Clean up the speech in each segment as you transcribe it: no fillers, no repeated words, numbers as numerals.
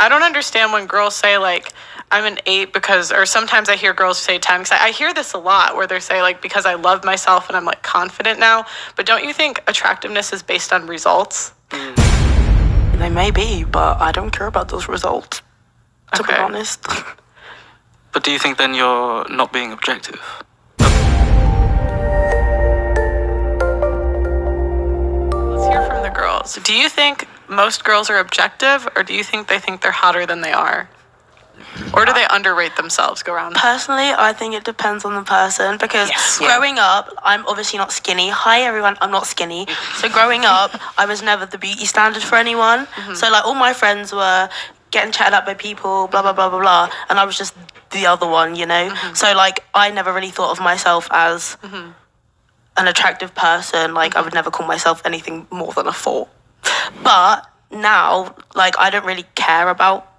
I don't understand when girls say, like, I'm an 8 because, or sometimes I hear girls say 10, because I hear this a lot where they say, like, because I love myself and I'm, like, confident now. But don't you think attractiveness is based on results? They may be, but I don't care about those results, to be honest. But do you think then you're not being objective? Let's hear from the girls. Do you think most girls are objective, or do you think they think they're hotter than they are? Or do they underrate themselves? Go around. Personally, I think it depends on the person, because growing up, I'm obviously not skinny. Hi, everyone, I'm not skinny. So growing up, I was never the beauty standard for anyone. So, like, all my friends were getting chatted up by people, blah, blah, blah, blah, blah. And I was just the other one, you know? So, like, I never really thought of myself as an attractive person. Like, I would never call myself anything more than a 4. But now, like, I don't really care about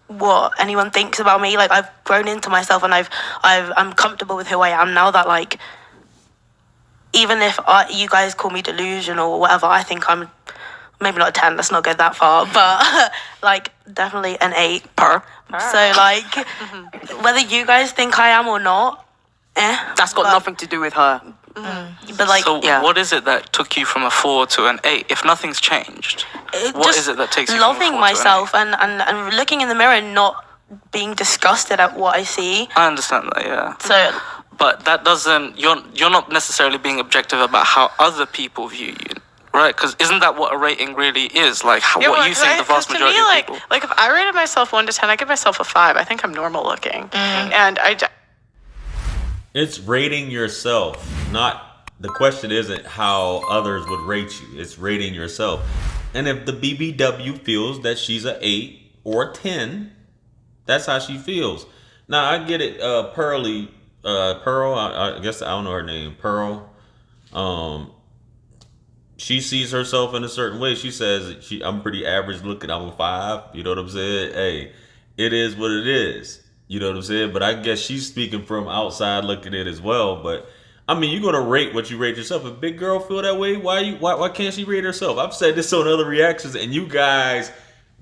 what anyone thinks about me. Like, I've grown into myself, and I'm comfortable with who I am now, that, like, even if you guys call me delusional or whatever, I think I'm maybe not a 10, let's not go that far, but like definitely an 8. So like whether you guys think I am or not, that's got nothing to do with her. But like, so what is it that took you from a 4 to an 8? If nothing's changed, what is it that takes you from a 4 loving to myself an 8? and looking in the mirror and not being disgusted at what I see. I understand that, yeah. So, but that doesn't, you're not necessarily being objective about how other people view you, right? Because isn't that what a rating really is? Like, what you think the vast majority of people... Like, if I rated myself 1 to 10, I give myself a 5. I think I'm normal looking. And It's rating yourself, not... The question isn't how others would rate you. It's rating yourself. And if the BBW feels that she's an 8 or a 10, that's how she feels. Now, I get it, Pearl, I guess I don't know her name, Pearl. She sees herself in a certain way. She says, I'm pretty average looking, I'm a 5. You know what I'm saying? Hey, it is what it is. You know what I'm saying? But I guess she's speaking from outside looking at it as well. But I mean, you're gonna rate what you rate yourself. If a big girl feel that way, why can't she rate herself? I've said this on other reactions, and you guys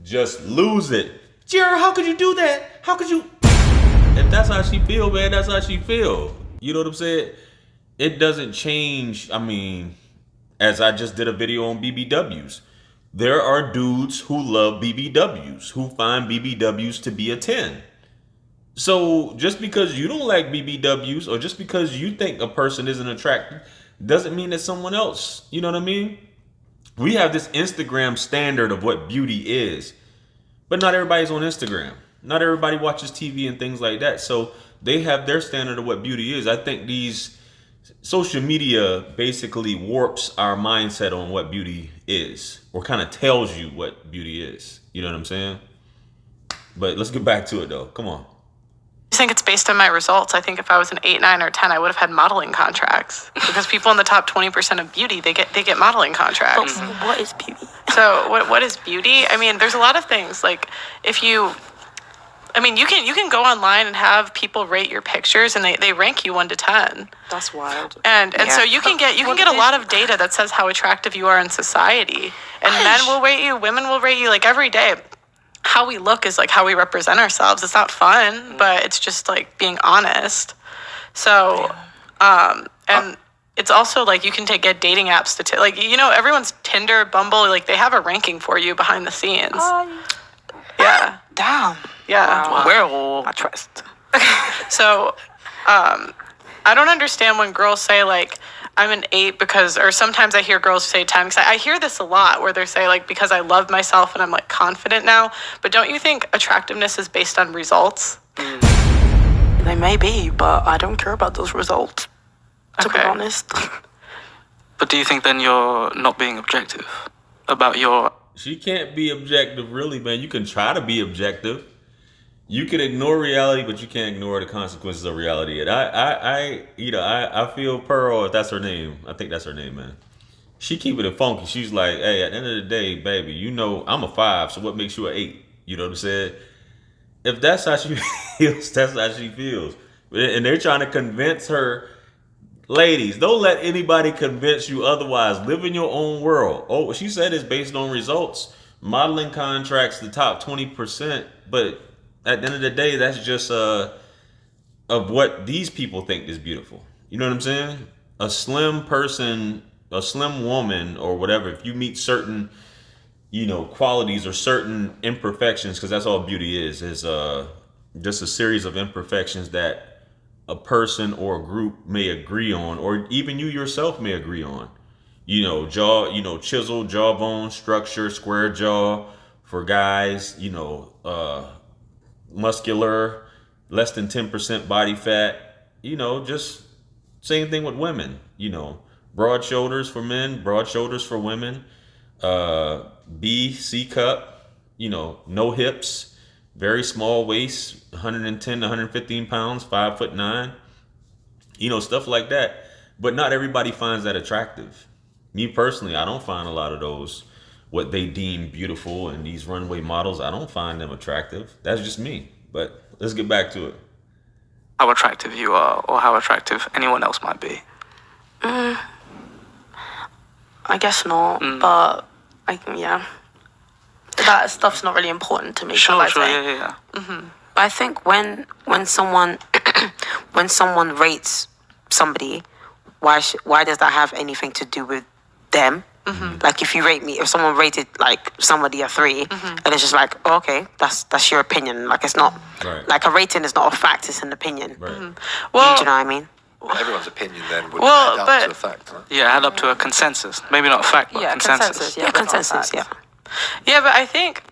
just lose it. Jared, how could you do that? How could you? If that's how she feel, man, that's how she feel. You know what I'm saying? It doesn't change. I mean, as I just did a video on BBWs, there are dudes who love BBWs, who find BBWs to be a 10. So just because you don't like BBWs, or just because you think a person isn't attractive, doesn't mean that someone else, you know what I mean? We have this Instagram standard of what beauty is, but not everybody's on Instagram. Not everybody watches TV and things like that. So they have their standard of what beauty is. I think these social media basically warps our mindset on what beauty is, or kind of tells you what beauty is. You know what I'm saying? But let's get back to it though. Come on. I think it's based on my results. I think if I was an 8, 9, or 10, I would have had modeling contracts, because people in the top 20% of beauty, they get modeling contracts. But what is beauty? So what is beauty? I mean, there's a lot of things. Like, if you, I mean, you can go online and have people rate your pictures, and they rank you 1 to 10. That's wild. And so you can get a lot of data that says how attractive you are in society. And men will rate you, women will rate you, like, every day. How we look is like how we represent ourselves. It's not fun, but it's just like being honest. So, and it's also like you can get dating apps to like, you know, everyone's Tinder, Bumble, like they have a ranking for you behind the scenes. Yeah. Damn. Yeah. Wow. Well, I trust. So, I don't understand when girls say, like, I'm an 8 because, or sometimes I hear girls say 10, because I hear this a lot where they say, like, because I love myself and I'm, like, confident now. But don't you think attractiveness is based on results? They may be, but I don't care about those results, to be honest. But do you think then you're not being objective about your... She can't be objective, really, man. You can try to be objective. You can ignore reality, but you can't ignore the consequences of reality. And I feel Pearl, if that's her name, I think that's her name, man. She keeping it funky. She's like, hey, at the end of the day, baby, you know I'm a 5, so what makes you an 8? You know what I'm saying? If that's how she feels, that's how she feels. And they're trying to convince her. Ladies, don't let anybody convince you otherwise. Live in your own world. Oh, she said it's based on results. modeling contracts the top 20%, but at the end of the day, that's just of what these people think is beautiful. You know what I'm saying? A slim person, a slim woman, or whatever, if you meet certain, qualities or certain imperfections, because that's all beauty is just a series of imperfections that a person or a group may agree on, or even you yourself may agree on. Jaw, chiseled jawbone structure, square jaw for guys, muscular, less than 10% body fat, just same thing with women, broad shoulders for men, broad shoulders for women, B, C cup, no hips, very small waist, 110 to 115 pounds, 5'9", stuff like that. But not everybody finds that attractive. Me personally, I don't find a lot of those, what they deem beautiful, and these runway models, I don't find them attractive. That's just me. But let's get back to it. How attractive you are, or how attractive anyone else might be. I guess not, but that stuff's not really important to me. Sure, yeah. Mm-hmm. I think when someone when someone rates somebody, why does that have anything to do with them? Mm-hmm. Like if someone rated like somebody a 3, and it's just like, oh, okay, that's your opinion. Like it's not like a rating is not a fact; it's an opinion. Right. Well, do you know what I mean? Well, everyone's opinion then would add up to a fact, right? Yeah, add up to a consensus. Maybe not a fact, but consensus. Consensus. Yeah, but I think,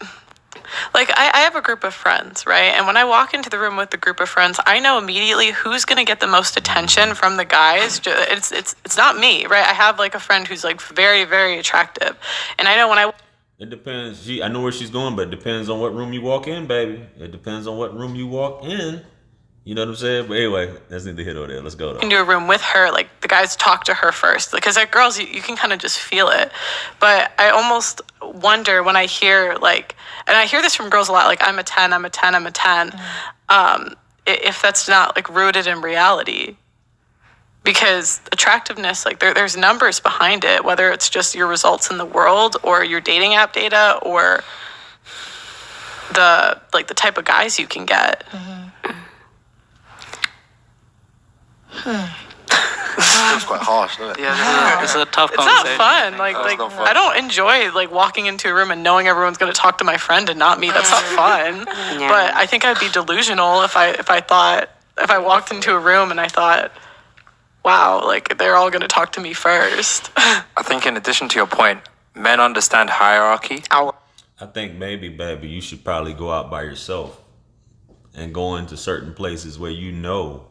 like, I have a group of friends, right? And when I walk into the room with the group of friends, I know immediately who's going to get the most attention from the guys. It's not me, right? I have, like, a friend who's, like, very, very attractive. And I know when I... It depends. I know where she's going, but it depends on what room you walk in, baby. It depends on what room you walk in. You know what I'm saying? But anyway, that's neither here nor there. Let's go, though. Into a room with her, like, the guys talk to her first. Because, like, girls, you can kind of just feel it. But I almost wonder when I hear, like, and I hear this from girls a lot, like, I'm a 10, I'm a 10, I'm a 10. If that's not, like, rooted in reality. Because attractiveness, like, there's numbers behind it, whether it's just your results in the world or your dating app data or the type of guys you can get. It's quite harsh, isn't it? Yeah, it's a tough It's conversation. not fun. Like, not fun. I don't enjoy, like, walking into a room and knowing everyone's going to talk to my friend and not me. That's not fun. Yeah. But I think I'd be delusional if I walked into a room and I thought, wow, like, they're all going to talk to me first. I think in addition to your point, men understand hierarchy. I think maybe, baby, you should probably go out by yourself and go into certain places where you know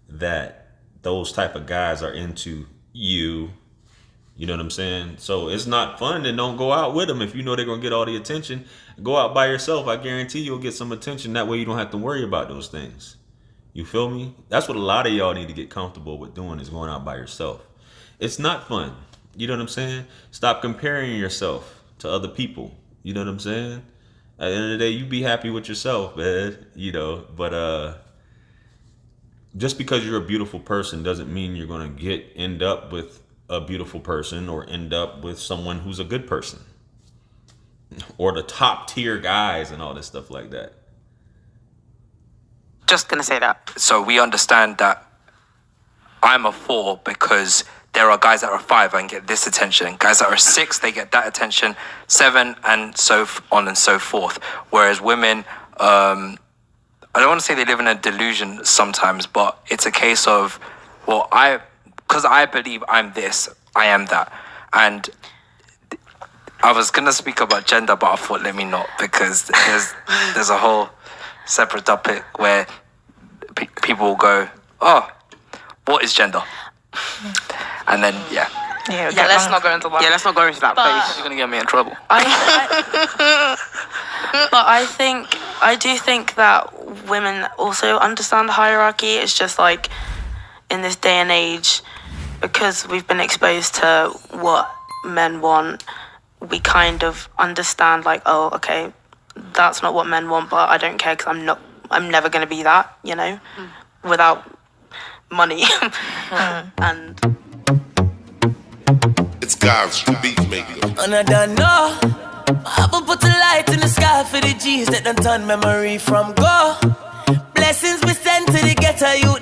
that those type of guys are into you. You know what I'm saying? So it's not fun, then don't go out with them. If you know they're going to get all the attention, go out by yourself. I guarantee you'll get some attention. That way you don't have to worry about those things. You feel me? That's what a lot of y'all need to get comfortable with doing, is going out by yourself. It's not fun. You know what I'm saying? Stop comparing yourself to other people. You know what I'm saying? At the end of the day, you be happy with yourself, man. But just because you're a beautiful person doesn't mean you're going to end up with a beautiful person or end up with someone who's a good person or the top tier guys and all this stuff like that. Just gonna say that. So we understand that I'm a 4 because there are guys that are 5 and get this attention. Guys that are 6, they get that attention. 7 and so on and so forth. Whereas women, I don't want to say they live in a delusion sometimes, but it's a case of, well, because I believe I'm this, I am that. And I was going to speak about gender, but I thought, let me not, because there's a whole separate topic where people will go, oh, what is gender? And then, Yeah, let's not go into that. Yeah, let's not go into that place. You're going to get me in trouble. But I do think that women also understand hierarchy. It's just like in this day and age, because we've been exposed to what men want, we kind of understand like, oh, okay, that's not what men want, but I don't care because I'm never going to be that, without money. And It's God's beat maker. And I don't know I've put a light in the sky for the G's that done turn memory from go. Blessings we send to the ghetto youth.